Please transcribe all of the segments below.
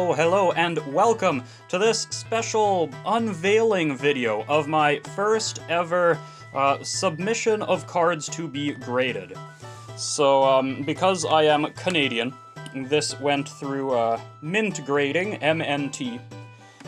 Hello, and welcome to this special unveiling video of my first ever submission of cards to be graded. So, because I am Canadian, this went through MNT Grading, MNT,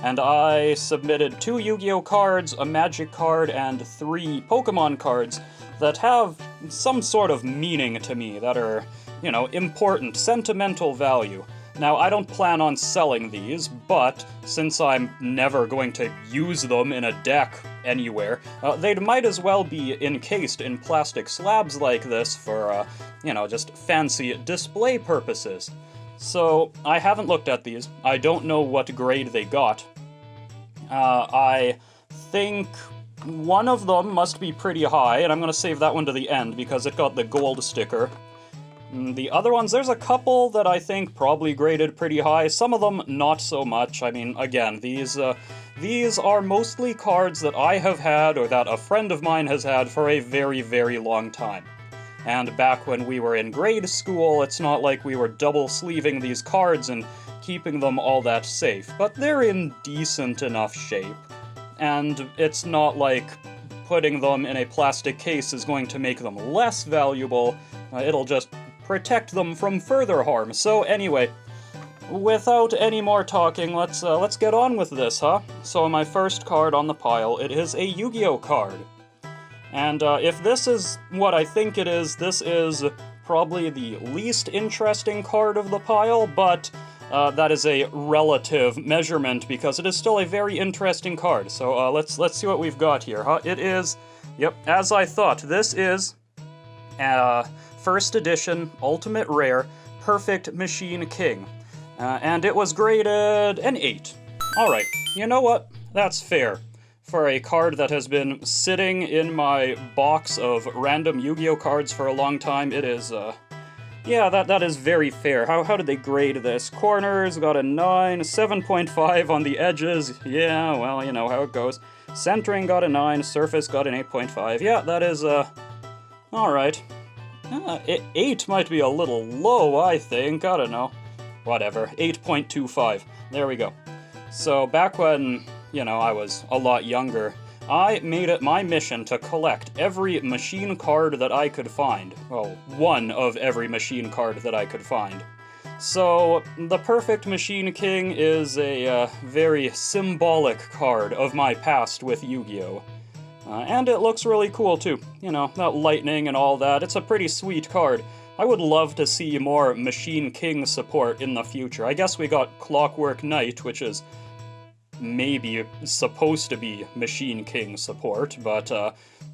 and I submitted 2 Yu-Gi-Oh cards, a Magic card, and 3 Pokemon cards that have some sort of meaning to me, that are, you know, important, sentimental value. Now, I don't plan on selling these, but since I'm never going to use them in a deck anywhere, they might as well be encased in plastic slabs like this for, you know, just fancy display purposes. So, I haven't looked at these. I don't know what grade they got. I think one of them must be pretty high, and I'm gonna save that one to the end because it got the gold sticker. The other ones, there's a couple that I think probably graded pretty high, some of them not so much. I mean, again, these are mostly cards that I have had, or that a friend of mine has had, for a very, very long time. And back when we were in grade school, it's not like we were double-sleeving these cards and keeping them all that safe, but they're in decent enough shape. And it's not like putting them in a plastic case is going to make them less valuable, it'll just protect them from further harm. So anyway, without any more talking, let's get on with this, huh? So my first card on the pile, it is a Yu-Gi-Oh card. And if this is what I think it is, this is probably the least interesting card of the pile, but that is a relative measurement because it is still a very interesting card. So let's see what we've got here, huh? It is, yep, as I thought, this is First Edition, Ultimate Rare, Perfect Machine King. And it was graded an 8. Alright, you know what? That's fair. For a card that has been sitting in my box of random Yu-Gi-Oh cards for a long time, it is, yeah, that is very fair. How did they grade this? Corners got a 9, 7.5 on the edges. Yeah, well, you know how it goes. Centering got a 9, surface got an 8.5. Yeah, that is, alright. 8 might be a little low, I think. I don't know. Whatever. 8.25. There we go. So back when, you know, I was a lot younger, I made it my mission to collect every machine card that I could find. Well, one of every machine card that I could find. So, the Perfect Machine King is a very symbolic card of my past with Yu-Gi-Oh! And it looks really cool too. You know, that lightning and all that. It's a pretty sweet card. I would love to see more Machine King support in the future. I guess we got Clockwork Knight, which is maybe supposed to be Machine King support, but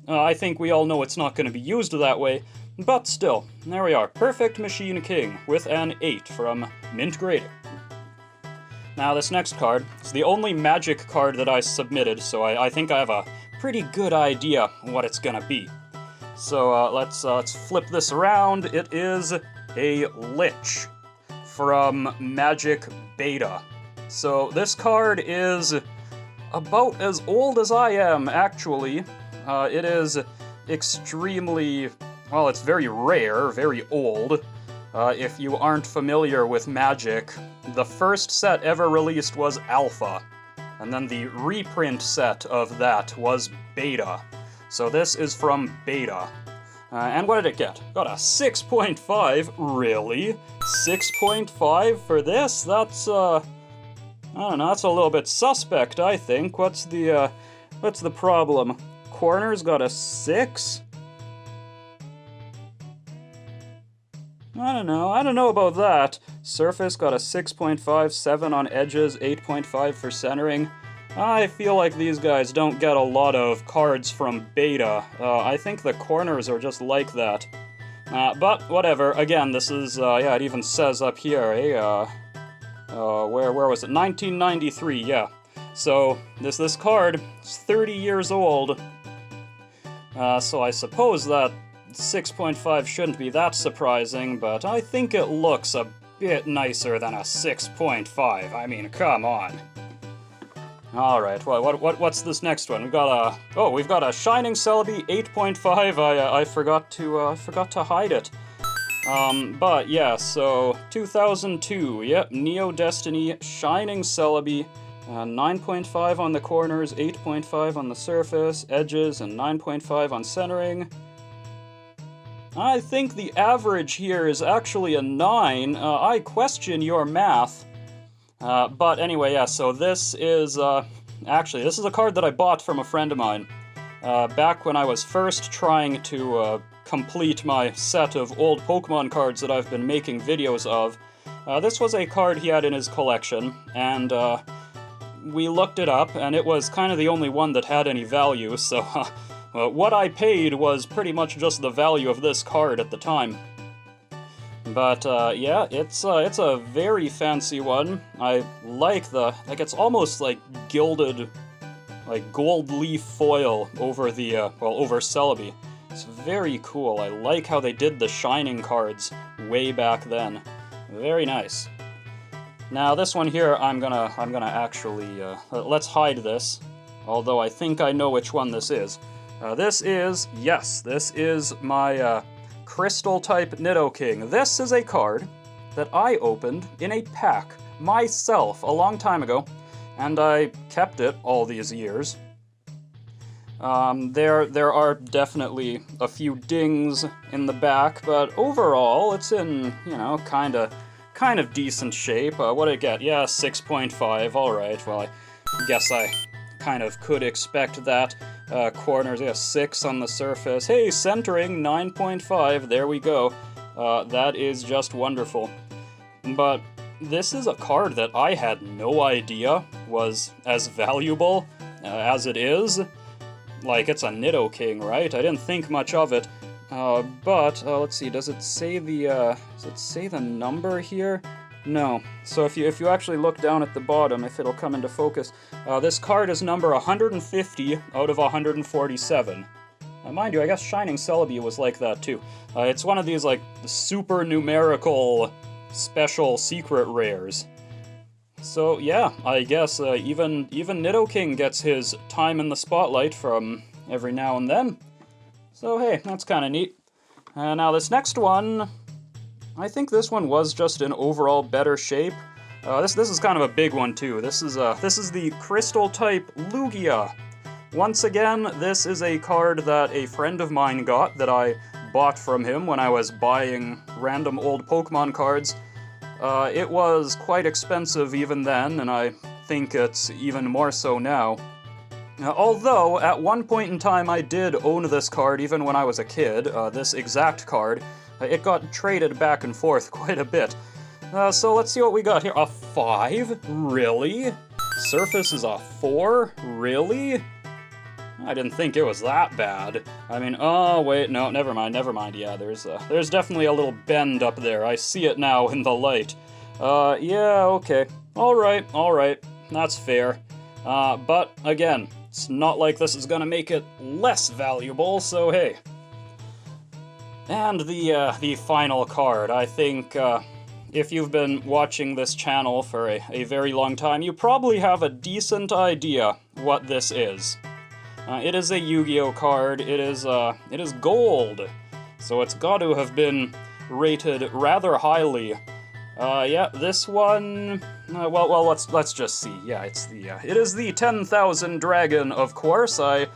I think we all know it's not going to be used that way. But still, there we are. Perfect Machine King with an 8 from MNT Grading. Now this next card is the only Magic card that I submitted, so I think I have a pretty good idea what it's gonna be. So let's flip this around. It is a Lich from Magic Beta. So this card is about as old as I am, actually. It is extremely, well, it's very rare, very old. If you aren't familiar with Magic, the first set ever released was Alpha. And then the reprint set of that was Beta. So this is from Beta. And what did it get? Got a 6.5, really? 6.5 for this? That's, I don't know, that's a little bit suspect, I think. What's the problem? Corners got a 6? I don't know about that. Surface got a 6.5, 7 on edges, 8.5 for centering. I feel like these guys don't get a lot of cards from Beta. I think the corners are just like that. But whatever, again, this is, yeah, it even says up here, where was it? 1993, yeah. So, this card is 30 years old. So I suppose that 6.5 shouldn't be that surprising, but I think it looks a bit nicer than a 6.5. I mean, come on. All right. Well, what's this next one? We've got a Shining Celebi 8.5. I forgot to hide it. But yeah, so 2002. Yep, Neo Destiny Shining Celebi. 9.5 on the corners, 8.5 on the surface, edges, and 9.5 on centering. I think the average here is actually a 9. I question your math. But anyway, yeah, so this is a card that I bought from a friend of mine. Back when I was first trying to complete my set of old Pokemon cards that I've been making videos of. This was a card he had in his collection, and we looked it up, and it was kind of the only one that had any value, so what I paid was pretty much just the value of this card at the time. But yeah, it's a very fancy one. I like it's almost like gilded, like gold leaf foil over the, over Celebi. It's very cool. I like how they did the Shining cards way back then. Very nice. Now this one here, I'm gonna actually, let's hide this, although I think I know which one this is. This is my Crystal-type Nidoking. This is a card that I opened in a pack myself a long time ago, and I kept it all these years. There are definitely a few dings in the back, but overall it's in, kind of decent shape. What did I get? Yeah, 6.5. All right. Well, I guess I kind of could expect that. Corners, yeah, 6 on the surface. Hey, centering, 9.5. There we go. That is just wonderful. But this is a card that I had no idea was as valuable as it is. Like, it's a Nidoking, right? I didn't think much of it. But let's see, does it say the number here? No. So if you actually look down at the bottom, if it'll come into focus, this card is number 150 out of 147. Mind you, I guess Shining Celebi was like that too. It's one of these, like, super numerical special secret rares. So yeah, I guess even Nidoking gets his time in the spotlight from every now and then. So hey, that's kind of neat. Now this next one, I think this one was just in overall better shape. This is kind of a big one too. This is the Crystal-type Lugia. Once again, this is a card that a friend of mine got that I bought from him when I was buying random old Pokemon cards. It was quite expensive even then, and I think it's even more so now. Although, at one point in time I did own this card even when I was a kid, this exact card. It got traded back and forth quite a bit. So let's see what we got here. A 5? Really? Surface is a 4? Really? I didn't think it was that bad. I mean, oh wait, no, never mind. Yeah, there's definitely a little bend up there. I see it now in the light. Yeah, okay. Alright, that's fair. But again, it's not like this is gonna make it less valuable, so hey. And the final card. I think, if you've been watching this channel for a very long time, you probably have a decent idea what this is. It is a Yu-Gi-Oh card. It is gold, so it's got to have been rated rather highly. Yeah, this one. Well, let's just see. Yeah, it is the 10,000 Dragon, of course. I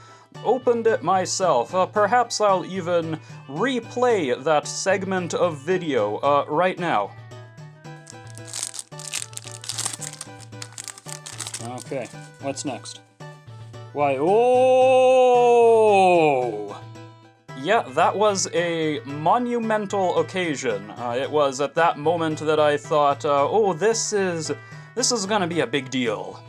opened it myself. Perhaps I'll even replay that segment of video right now. Okay, what's next? Why, oh! Yeah, that was a monumental occasion. It was at that moment that I thought, oh, this is gonna be a big deal.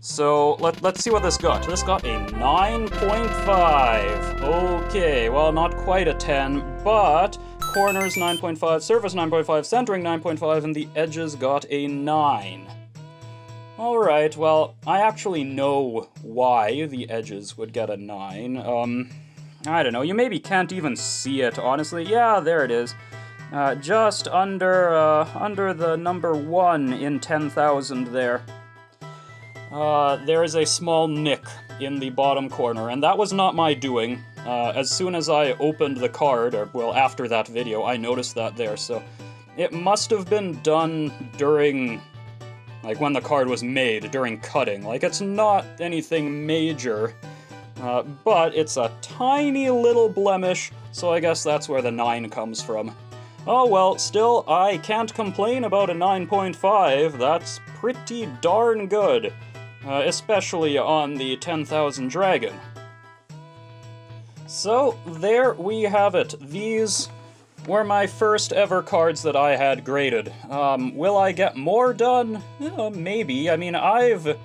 So, let's see what this got. This got a 9.5. Okay, well, not quite a 10, but corners 9.5, surface 9.5, centering 9.5, and the edges got a 9. Alright, well, I actually know why the edges would get a 9. I don't know, you maybe can't even see it, honestly. Yeah, there it is. Just under the number 1 in 10,000 there. there is a small nick in the bottom corner, and that was not my doing. As soon as I opened the card, or well, after that video, I noticed that there, so it must have been done during, like, when the card was made, during cutting. Like, it's not anything major, but it's a tiny little blemish, so I guess that's where the 9 comes from. Oh well, still, I can't complain about a 9.5, that's pretty darn good. Especially on the 10,000 Dragon. So, there we have it. These were my first ever cards that I had graded. Will I get more done? Maybe. I mean, I've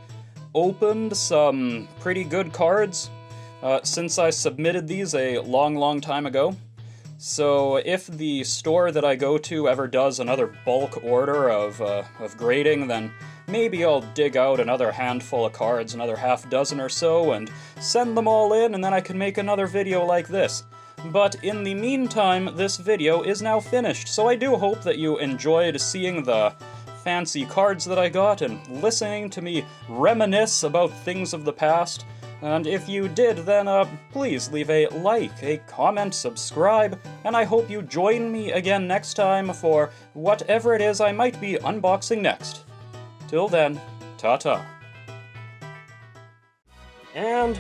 opened some pretty good cards since I submitted these a long time ago. So if the store that I go to ever does another bulk order of grading, then maybe I'll dig out another handful of cards, another half dozen or so, and send them all in, and then I can make another video like this. But in the meantime, this video is now finished, so I do hope that you enjoyed seeing the fancy cards that I got and listening to me reminisce about things of the past. And if you did, then please leave a like, a comment, subscribe, and I hope you join me again next time for whatever it is I might be unboxing next. Till then, ta-ta. And...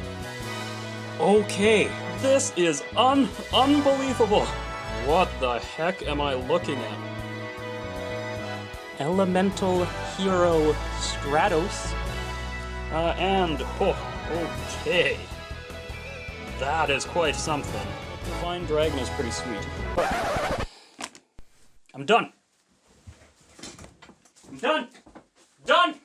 okay, this is unbelievable! What the heck am I looking at? Elemental Hero Stratos. Okay. That is quite something. Divine Dragon is pretty sweet. But I'm done. I'm done! Done!